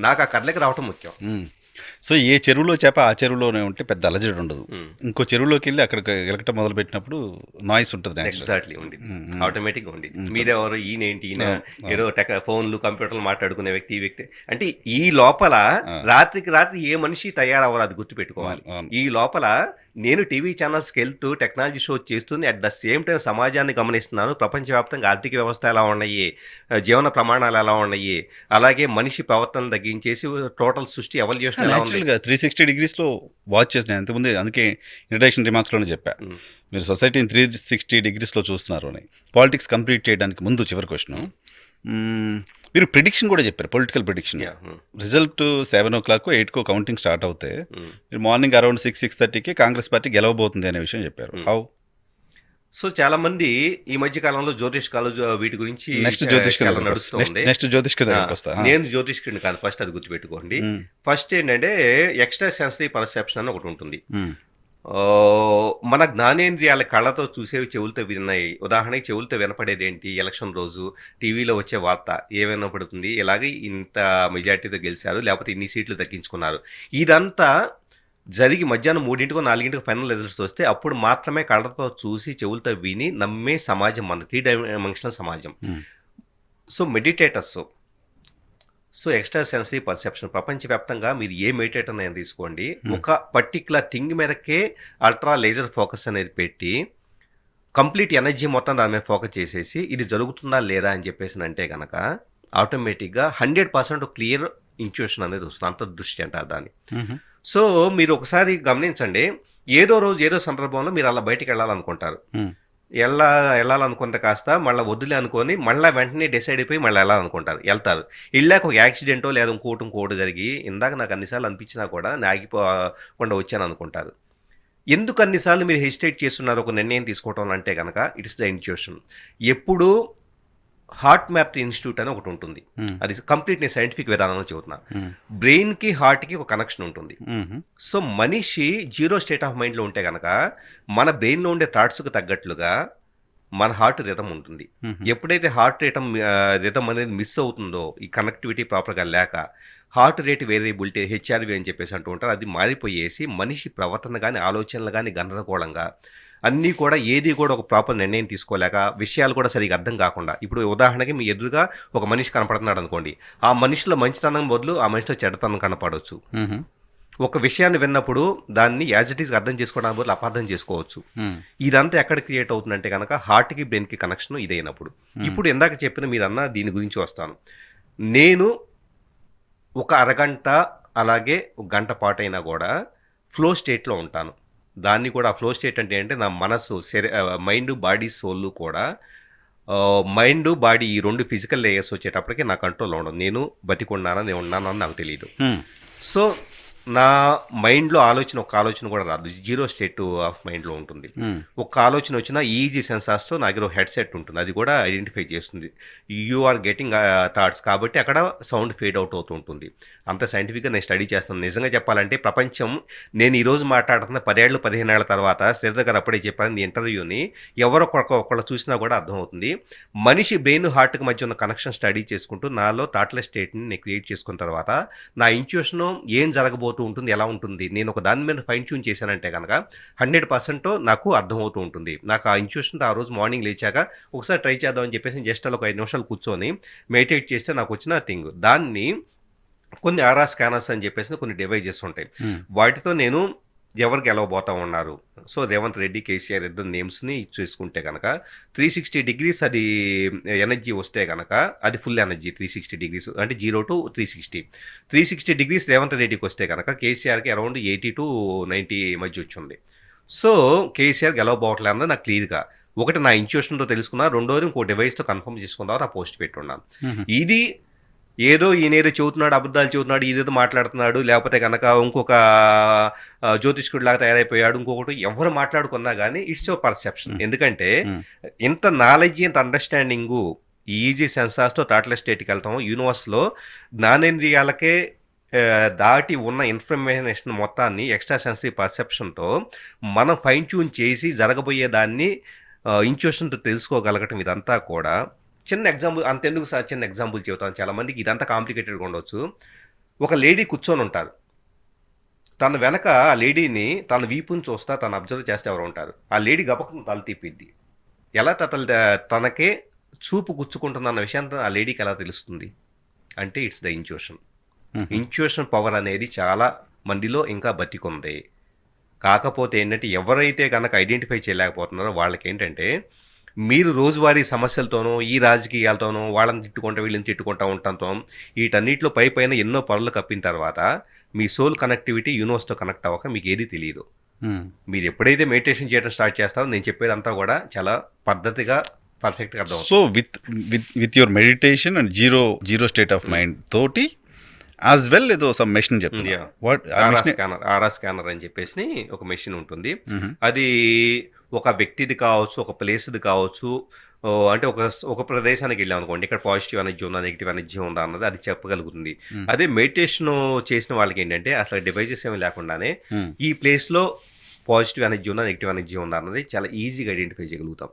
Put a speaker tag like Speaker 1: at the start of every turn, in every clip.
Speaker 1: నాకు ఆ కదలిక రావటం ముఖ్యం.
Speaker 2: సో ఏ చెరువులో చేప ఆ చెరువులోనే ఉంటే పెద్ద అలజడి ఉండదు.
Speaker 1: హ్మ్.
Speaker 2: ఇంకో చెరువులోకి వెళ్ళి అక్కడికి గెలకటం మొదలుపెట్టినప్పుడు నాయిస్ ఉంటుంది న్యాచురల్గా.
Speaker 1: ఎగ్జాక్ట్‌లీ ఉండిద్ది. ఆటోమేటిక్‌గా ఉండిద్ది.
Speaker 2: ఉంటుంది.
Speaker 1: మీరెవరు? ఈయనేంటి? ఈయన
Speaker 2: అవును,
Speaker 1: ఏదో
Speaker 2: అవును,
Speaker 1: ఫోన్‌లు, కంప్యూటర్లు మాట్లాడుకునే వ్యక్తి, ఈ వ్యక్తి అంటే ఈ లోపల
Speaker 2: ఆ,
Speaker 1: రాత్రికి రాత్రి ఏ మనిషి తయారవ్వరు, అది
Speaker 2: అవును,
Speaker 1: గుర్తుపెట్టుకోవాలి.
Speaker 2: అవును.
Speaker 1: ఈ లోపల నేను టీవీ ఛానల్స్‌కెళ్తూ టెక్నాలజీ షో చేస్తూనే అట్ ద సేమ్ టైమ్ సమాజాన్ని గమనిస్తున్నాను. ప్రపంచవ్యాప్తంగా ఆర్థిక వ్యవస్థ ఎలా ఉన్నాయి? జీవన ప్రమాణాలు ఎలా ఉన్నాయి? అలాగే మనిషి ప్రవర్తనను తగ్గించేసి టోటల్ సృష్టి ఎవల్యూషన్ ఎలా ఉంది?
Speaker 2: న్యాచురల్గా 360 డిగ్రీస్లో వాచ్ చేసిన ఇంతకుముందే, అందుకే ఇంట్రడక్షన్ రిమార్క్స్లోనే చెప్పా,
Speaker 1: హ్మ్.
Speaker 2: మీరు సొసైటీని 360 డిగ్రీస్లో చూస్తున్నారు అని. పాలిటిక్స్ కంప్లీట్ చేయడానికి ముందు చివరి క్వశ్చన్, మీరు ప్రిడిక్షన్ కూడా చెప్పారు, పొలిటికల్ ప్రిడిక్షన్.
Speaker 1: యాహ్! హ్మ్.
Speaker 2: రిజల్ట్ 7:00 8కో కౌంటింగ్ స్టార్ట్ అవుతే
Speaker 1: హ్మ్.
Speaker 2: మీరు మార్నింగ్ అరౌండ్ 6-6:30కి కాంగ్రెస్ పార్టీ గెలవబోతుంది అనే విషయం చెప్పారు.
Speaker 1: హ్మ్.
Speaker 2: హౌ?
Speaker 1: సో, చాలామంది ఈ మధ్య కాలంలో జ్యోతిష్కాలు వీటి గురించి
Speaker 2: నెక్స్ట్ జ్యోతిష్క
Speaker 1: చాలా
Speaker 2: దగ్గరకు వస్తా,
Speaker 1: నడుస్తూ
Speaker 2: నెక్స్ట్
Speaker 1: ఉంది.
Speaker 2: నెక్స్ట్ జ్యోతిష్క
Speaker 1: ఆ!
Speaker 2: దగ్గరకు వస్తా.
Speaker 1: నేను జ్యోతిష్కుడిని కాదు, ఫస్ట్ అది గుర్తుపెట్టుకోండి. ఫస్ట్ ఏంటంటే ఎక్స్‌ట్రా సెన్సిటివ్ పర్సెప్షన్ అని ఒకటుంటుంది. మన జ్ఞానేంద్రియాల కళ్ళతో చూసేవి చెవులతో విన్నాయి. ఉదాహరణకి చెవులతో వినపడేదేంటి? ఎలక్షన్ రోజు టీవీలో వచ్చే వార్త ఏ వినపడుతుంది? ఇలాగే ఇంత మెజారిటీతో గెలిచారు, లేకపోతే ఇన్ని సీట్లు దక్కించుకున్నారు. ఇదంతా జరిగి మధ్యాహ్నం 3:00కో, 4:00కో ఫైనల్ రిజల్ట్స్ వస్తే అప్పుడు మాత్రమే కళ్ళతో చూసి, చెవులతో విని నమ్మే సమాజం మనది. 3 డైమెన్షనల్ సమాజం. So, meditators, so, extra sensitive perception ప్రపంచవ్యాప్తంగా మీరు ఏ మెడిటేటర్ అయినా తీసుకోండి. ఒక పర్టిక్యులర్ థింగ్ మీదకే అల్ట్రా లేజర్ ఫోకస్ అనేది పెట్టి, కంప్లీట్ ఎనర్జీ మొత్తం దాని మీద ఫోకస్ చేసేసి, ఇది జరుగుతుందా లేదా అని చెప్పేసనంటే గనక ఆటోమేటిక్‌గా 100% క్లియర్ ఇంట్యూషన్ అనేది వస్తుంది. అంతర్దృష్టి అంటారు దాన్ని. సో, మీరు ఒకసారి గమనించండి. ఏదో రోజు, ఏదో సందర్భంలో మీరు అలా బయటికెళ్ళాలనుకుంటారు. ఎళ్ళా ఎళ్ళాలనుకుంటే కాస్త మళ్ళా వద్దులే అనుకోని, మళ్ళా వెంటనే డిసైడ్ అయిపోయి మళ్ళా ఎళ్ళాలనుకుంటారు. ఎళ్తారు. ఎళ్ళాక ఒక యాక్సిడెంటో లేదా ఇంకోటి జరిగి, ఇందాక నాకు అన్ని సార్లు అనిపించినా కూడా నేను ఆగిపోకుండా వచ్చాననుకుంటారు. ఎందుకు అన్ని సార్లు మీరు హెసిటేట్ చేస్తున్నారు ఒక నిర్ణయం తీసుకోవటంలో అంటే గనక, ఇట్స్ ద ఇంట్యూషన్. ఎప్పుడూ హార్ట్ మ్యాప్ ఇన్‌స్టిట్యూట్ అని ఒకటుంటుంది. అది కంప్లీట్ నేను సైంటిఫిక్ విధానంలో చెబుతున్నా. బ్రెయిన్‌కి, హార్ట్‌కి ఒక కనెక్షన్ ఉంటుంది. సో, మనిషి జీరో స్టేట్ ఆఫ్ మైండ్‌లో ఉంటే గనక, మన బ్రెయిన్‌లో ఉండే థాట్స్‌కి తగ్గట్లుగా మన హార్ట్ రిథమ్ ఉంటుంది. ఎప్పుడైతే హార్ట్ రిథమ్ అనేది మిస్ అవుతుందో, ఈ కనెక్టివిటీ ప్రాపర్‌గా లేక, హార్ట్ రేట్ వేరియబిలిటీ హెచ్ఆర్‌వి అని చెప్పేసి అంటూ ఉంటారు. అది మారిపోయేసి మనిషి ప్రవర్తన గాని, ఆలోచనలు గాని గందరగోళంగా, అన్నీ కూడా ఏది కూడా ఒక ప్రాపర్ నిర్ణయం తీసుకోలేక, విషయాలు కూడా సరిగ్గా అర్థం కాకుండా, ఇప్పుడు ఉదాహరణకి మీ ఎదురుగా ఒక మనిషి కనపడుతున్నాడనుకోండి. ఆ మనిషిలో మంచితనం బదులు ఆ మనిషిలో చెడ్డతనం కనపడొచ్చు. ఒక విషయాన్ని విన్నప్పుడు దాన్ని యాజ్ ఇట్ ఈస్‌గా అర్థం చేసుకోవడానికి బదులు అపార్థం చేసుకోవచ్చు. ఇదంతా ఎక్కడ క్రియేట్ అవుతుందంటే గనక హార్ట్‌కి, బ్రెయిన్‌కి కనెక్షన్ ఇదైనప్పుడు. ఇప్పుడు ఇందాక చెప్పిన మీరన్న దీని గురించి వస్తాను. నేను ఒక అరగంట, అలాగే ఒక గంట పాటైనా గూడా ఫ్లో స్టేట్‌లో ఉంటాను. దాన్ని కూడా ఫ్లో స్టేట్ అంటే ఏంటి, నా మనసు మైండు, బాడీ, సోలు కూడా మైండు, బాడీ ఈ 2 ఫిజికల్ లేయర్స్ వచ్చేటప్పటికి నా కంట్రోల్‌లో ఉండదు. నేను బతికున్నానా, నేను ఉన్నానా అని నాకు తెలీదు. సో, నా మైండ్‌లో ఒక్క ఆలోచన కూడా రాదు. జీరో స్టేట్ ఆఫ్ మైండ్‌లో ఉంటుంది. ఒక్క ఆలోచన వచ్చినా ఈజీ సెన్సార్స్‌తో నా దగ్గర హెడ్‌సెట్ ఉంటుంది. అది కూడా ఐడెంటిఫై చేస్తుంది. యూ ఆర్ గెట్టింగ్ థాట్స్ కాబట్టి అక్కడ సౌండ్ ఫేడ్ అవుట్ అవుతూ ఉంటుంది. అంత సైంటిఫిక్‌గా నేను స్టడీ చేస్తున్నాను. నిజంగా చెప్పాలంటే ప్రపంచం నేను ఈరోజు మాట్లాడుతున్న 10 ఏళ్ళు, 15 ఏళ్ల తర్వాత శ్రీధర్ గారు అప్పుడే చెప్పారు ఈ ఇంటర్వ్యూని, ఎవరో ఒకళ్ళు చూసినా కూడా అర్థమవుతుంది. మనిషి బ్రెయిన్, హార్ట్‌కి మధ్య ఉన్న కనెక్షన్ స్టడీ చేసుకుంటూ నాలో థాట్‌లెస్ స్టేట్‌ని నేను క్రియేట్ చేసుకున్న తర్వాత నా ఇంట్యూషను ఏం జరగబోతూ ఉంటుంది, ఎలా ఉంటుంది, నేను ఒక దాని మీద ఫైన్ ట్యూన్ చేశానంటే గనక 100% నాకు అర్థమవుతూ ఉంటుంది. నాకు ఆ ఇంట్యూషన్‌తో ఆ రోజు మార్నింగ్ లేచాక ఒకసారి ట్రై చేద్దాం అని చెప్పేసి జస్ట్ అలా ఒక 5 నిమిషాలు కూర్చొని మెడిటేట్ చేస్తే నాకొచ్చిన థింగ్. దాన్ని కొన్ని ఆరా స్కానర్స్ అని చెప్పేసి కొన్ని డివైజెస్ ఉంటాయి. వాటితో నేను ఎవరు గెలవబోతా ఉన్నారు. సో, రేవంత్ రెడ్డి, కేసీఆర్ ఇద్దరు నేమ్స్‌ని చూసుకుంటే గనక 360 డిగ్రీస్ అది ఎనర్జీ వస్తే గనక అది ఫుల్ ఎనర్జీ 360 డిగ్రీస్ అంటే 0-360. 360 డిగ్రీస్ రేవంత్ రెడ్డికొస్తే గనక కేసీఆర్‌కి అరౌండ్ 80-90 మధ్య వచ్చుంది. సో, కేసీఆర్ గెలవబోవట్లే అన్నది నాకు క్లియర్‌గా. ఒకటి నా ఇంట్యూషన్‌తో తెలుసుకున్నా. రెండోది ఇంకో డివైస్‌తో కన్ఫర్మ్ చేసుకున్న తర్వాత ఆ పోస్ట్ పెట్టున్నాను. ఇది ఏదో ఈయనేదో చెబుతున్నాడు, అబద్ధాలు చెబుతున్నాడు, ఇదేదో మాట్లాడుతున్నాడు, లేకపోతే గనక ఇంకొక జ్యోతిష్కుడిలాగా తయారైపోయాడు, ఇంకొకటి ఎవరు మాట్లాడుకున్నా గానీ ఇట్స్ యువర్ పర్సెప్షన్. ఎందుకంటే ఇంత నాలెడ్జ్, ఇంత అండర్‌స్టాండింగు, ఈజీ సెన్సార్స్‌తో థాట్‌లెస్ స్టేట్‌కెళ్తాం. యూనివర్స్‌లో జ్ఞానేంద్రియాలకే దాటి ఉన్న ఇన్ఫర్మేషన్ మొత్తాన్ని ఎక్స్‌ట్రా సెన్సిటివ్ పర్సెప్షన్‌తో మనం ఫైన్ ట్యూన్ చేసి జరగబోయేదాన్ని ఇంట్యూషన్‌తో తెలుసుకోగలగటం ఇదంతా కూడా చిన్న ఎగ్జాంపుల్ అంతెందుకు సార్, చిన్న ఎగ్జాంపుల్ చెబుతాను. చాలా మందికి ఇదంతా కాంప్లికేటెడ్‌గా ఉండొచ్చు. ఒక లేడీ కూర్చొని ఉంటారు. తన వెనక ఆ లేడీని తన వీపుని చూస్తా తను అబ్జర్వ్ చేస్తే ఎవరు ఉంటారు. ఆ లేడీ గబక్కన తల తిప్పిద్ది. ఎలా తనకే చూపు గుచ్చుకుంటుందన్న విషయం ఆ లేడీకి ఎలా తెలుస్తుంది అంటే it's the intuition. Intuition power అనేది చాలా మందిలో ఇంకా బతికుంది. కాకపోతే ఏంటంటే ఎవరైతే కనుక ఐడెంటిఫై చేయలేకపోతున్నారో వాళ్ళకి ఏంటంటే మీరు రోజువారీ సమస్యలతోనో ఈ రాజకీయాలతోనో వాళ్ళని తిట్టుకుంటా వీళ్ళని తిట్టుకుంటా ఉండటంతో వీటన్నిటిలో పైన ఎన్నో పొరలు కప్పిన తర్వాత మీ సోల్ కనెక్టివిటీ యూనివర్స్తో కనెక్ట్ అవ్వక మీకు ఏది తెలియదు. మీరు ఎప్పుడైతే మెడిటేషన్ చేయడం స్టార్ట్ చేస్తారో నేను చెప్పేదంతా కూడా చాలా పద్ధతిగా పర్ఫెక్ట్గా అర్థం.
Speaker 2: So with your meditation and zero state of mind తోటి యాజ్ వెల్ ఏదో సమ్ మెషిన్ చెప్తుంది.
Speaker 1: ఆరా స్కానర్ అని చెప్పేసి ఒక మెషిన్ ఉంటుంది. అది ఒక వ్యక్తిది కావచ్చు, ఒక ప్లేస్ది కావచ్చు. అంటే ఒక ప్రదేశానికి వెళ్ళాం అనుకోండి, ఇక్కడ పాజిటివ్ ఎనర్జీ ఉందా నెగిటివ్ ఎనర్జీ ఉందా అన్నది అది చెప్పగలుగుతుంది. అదే మెడిటేషన్ చేసిన వాళ్ళకి ఏంటంటే అసలు డివైజెస్ ఏమి లేకుండానే ఈ ప్లేస్లో పాజిటివ్ ఎనర్జీ ఉందా నెగిటివ్ ఎనర్జీ ఉందా అన్నది చాలా ఈజీగా ఐడెంటిఫై చేయగలుగుతాం.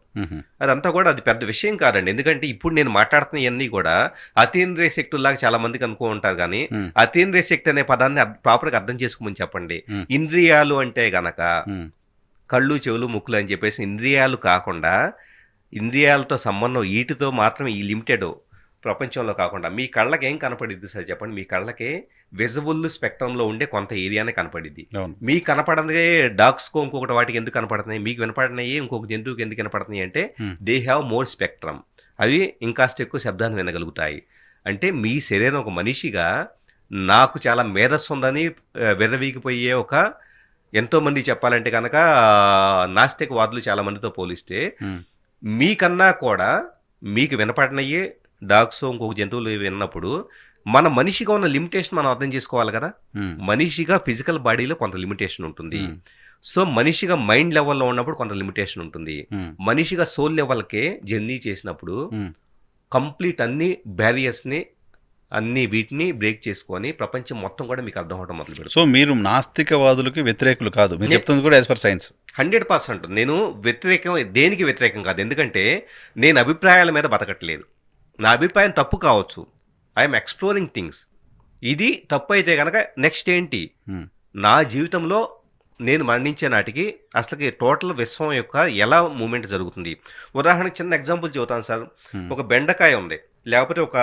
Speaker 1: అదంతా కూడా అది పెద్ద విషయం కాదండి. ఎందుకంటే ఇప్పుడు నేను మాట్లాడుతున్న ఇవన్నీ కూడా అతీంద్రియ శక్తుల్లాగా చాలా మందికి అనుకో ఉంటారు. కానీ అతీంద్రియ శక్తి అనే పదాన్ని ప్రాపర్గా అర్థం చేసుకోమని చెప్పండి. ఇంద్రియాలు అంటే గనక కళ్ళు చెవులు ముక్కులు అని చెప్పేసి ఇంద్రియాలు కాకుండా ఇంద్రియాలతో సంబంధం వీటితో మాత్రం ఈ లిమిటెడ్ ప్రపంచంలో కాకుండా మీ కళ్ళకి ఏం కనపడిద్ది సార్ చెప్పండి. మీ కళ్ళకి విజిబుల్ స్పెక్ట్రంలో ఉండే కొంత ఏరియానే కనపడిద్ది. మీకు కనపడదే డాగ్స్కో ఇంకొకటి వాటికి ఎందుకు కనపడుతున్నాయి, మీకు వినపడినాయి ఇంకొక జంతువుకి ఎందుకు వినపడుతున్నాయి అంటే దే హ్యావ్ మోర్ స్పెక్ట్రమ్. అవి ఇంకాస్త ఎక్కువ శబ్దాన్ని వినగలుగుతాయి. అంటే మీ శరీరం ఒక మనిషిగా నాకు చాలా మేధస్సు ఉందని విర్రవీగిపోయే ఒక ఎంతోమంది చెప్పాలంటే కనుక నాస్తికవాదులు చాలా మందితో పోలిస్తే మీకన్నా కూడా మీకు వినపడినయ్యే డాగ్స్ ఇంకొక జంతువులు విన్నప్పుడు మన మనిషిగా ఉన్న లిమిటేషన్ మనం అర్థం చేసుకోవాలి కదా. మనిషిగా ఫిజికల్ బాడీలో కొంత లిమిటేషన్ ఉంటుంది. సో మనిషిగా మైండ్ లెవెల్లో ఉన్నప్పుడు కొంత లిమిటేషన్ ఉంటుంది. మనిషిగా సోల్ లెవెల్కే జర్నీ చేసినప్పుడు కంప్లీట్ అన్ని బ్యారియర్స్ని అన్ని వీటిని బ్రేక్ చేసుకొని ప్రపంచం మొత్తం కూడా మీకు అర్థం అవడం మొదలు పెడతారు.
Speaker 2: సో మీరు నాస్తికవాదులకి వ్యతిరేకులు కాదు, మీరు చెప్తుంది కూడా యాజ్ పర్ సైన్స్
Speaker 1: 100%. నేను దేనికి వ్యతిరేకం కాదు. ఎందుకంటే నేను అభిప్రాయాల మీద బతకట్లేదు. నా అభిప్రాయం తప్పు కావచ్చు, ఐఎమ్ ఎక్స్ప్లోరింగ్ థింగ్స్. ఇది తప్పు అయితే కనుక నెక్స్ట్ ఏంటి, నా జీవితంలో నేను మరణించే నాటికి అసలుకి టోటల్ విశ్వం యొక్క ఎలా మూమెంట్ జరుగుతుంది. ఉదాహరణకి చిన్న ఎగ్జాంపుల్ చెబుతాను సార్. ఒక బెండకాయ ఉంది, లేకపోతే ఒక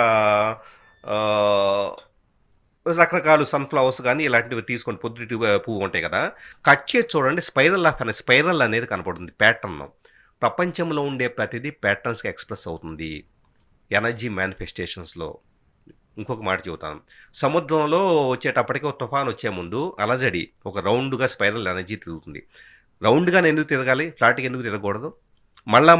Speaker 1: రకరకాల సన్ఫ్లవర్స్ కానీ ఇలాంటివి తీసుకొని పొద్దుటి పువ్వు ఉంటాయి కదా, కట్ చేసి చూడండి స్పైరల్ అనేది కనపడుతుంది. ప్యాటర్న్ ప్రపంచంలో ఉండే ప్రతిదీ ప్యాటర్న్స్కి ఎక్స్ప్రెస్ అవుతుంది ఎనర్జీ మేనిఫెస్టేషన్స్లో. ఇంకొక మాట చెబుతాను, సముద్రంలో వచ్చేటప్పటికి ఒక తుఫాన్ వచ్చే ముందు అలజడి ఒక రౌండ్గా స్పైరల్ ఎనర్జీ తిరుగుతుంది. రౌండ్గానే ఎందుకు తిరగాలి, ఫ్లాట్గా ఎందుకు తిరగకూడదు? మళ్ళా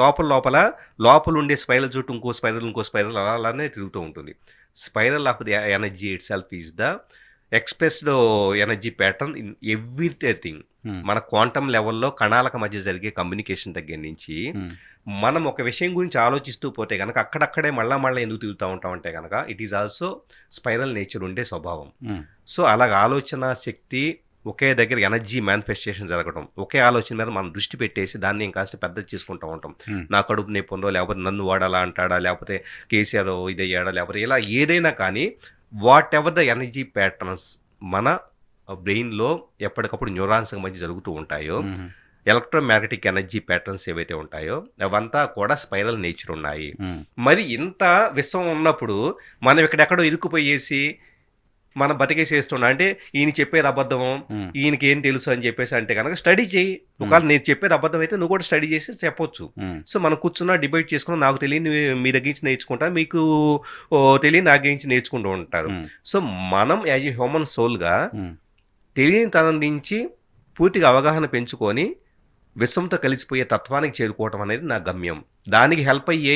Speaker 1: లోపల ఉండే స్పైరల్ చుట్టూ ఇంకో స్పైరల్ అలానే తిరుగుతూ ఉంటుంది. Spiral of the energy it self is the expressed energy pattern in everything. మన క్వాంటమ్ లెవెల్లో కణాలకు మధ్య జరిగే కమ్యూనికేషన్ దగ్గర నుంచి మనం ఒక విషయం గురించి ఆలోచిస్తూ పోతే కనుక అక్కడక్కడే మళ్ళా ఎందుకు తిరుగుతూ ఉంటామంటే కనుక it is also spiral nature ఉండే స్వభావం. సో అలాగ ఆలోచన శక్తి ఒకే దగ్గర ఎనర్జీ మేనిఫెస్టేషన్ జరగడం, ఒకే ఆలోచన మీద మనం దృష్టి పెట్టేసి దాన్ని ఇంకాస్త పెద్దది చేసుకుంటూ ఉంటాం. నా కడుపు నొప్పి ఉందో, లేకపోతే నన్ను వాడాలా అంటాడా, లేకపోతే కేసీఆర్ ఇదయ్యాడా, లేకపోతే ఇలా ఏదైనా కానీ what ever the energy patterns మన బ్రెయిన్లో ఎప్పటికప్పుడు న్యూరాన్స్ మధ్య జరుగుతూ ఉంటాయో, ఎలక్ట్రోమాగ్నెటిక్ ఎనర్జీ ప్యాటర్న్స్ ఏవైతే ఉంటాయో అవంతా కూడా స్పైరల్ నేచర్ ఉన్నాయి. మరి ఇంత విశ్వం ఉన్నప్పుడు మనం ఇక్కడెక్కడో ఇరుక్కుపోయేసి మనం బతికేసేస్తున్నా అంటే ఈయన చెప్పేది అబద్ధం, ఈయనకి ఏం తెలుసు అని చెప్పేసి అంటే కనుక స్టడీ చేయి. ఒకవేళ నేను చెప్పేది అబద్ధం అయితే నువ్వు కూడా స్టడీ చేసి చెప్పొచ్చు. సో మనం కూర్చున్నా డిబేట్ చేసుకున్నా, నాకు తెలియని మీ దగ్గర నుంచి నేర్చుకుంటా, మీకు తెలియని నా దగ్గర నుంచి నేర్చుకుంటూ ఉంటారు. సో మనం యాజ్ ఏ హ్యూమన్ సోల్గా తెలియని తనం నుంచి పూర్తిగా అవగాహన పెంచుకొని విశ్వంతో కలిసిపోయే తత్వానికి చేరుకోవటం అనేది నా గమ్యం. దానికి హెల్ప్ అయ్యే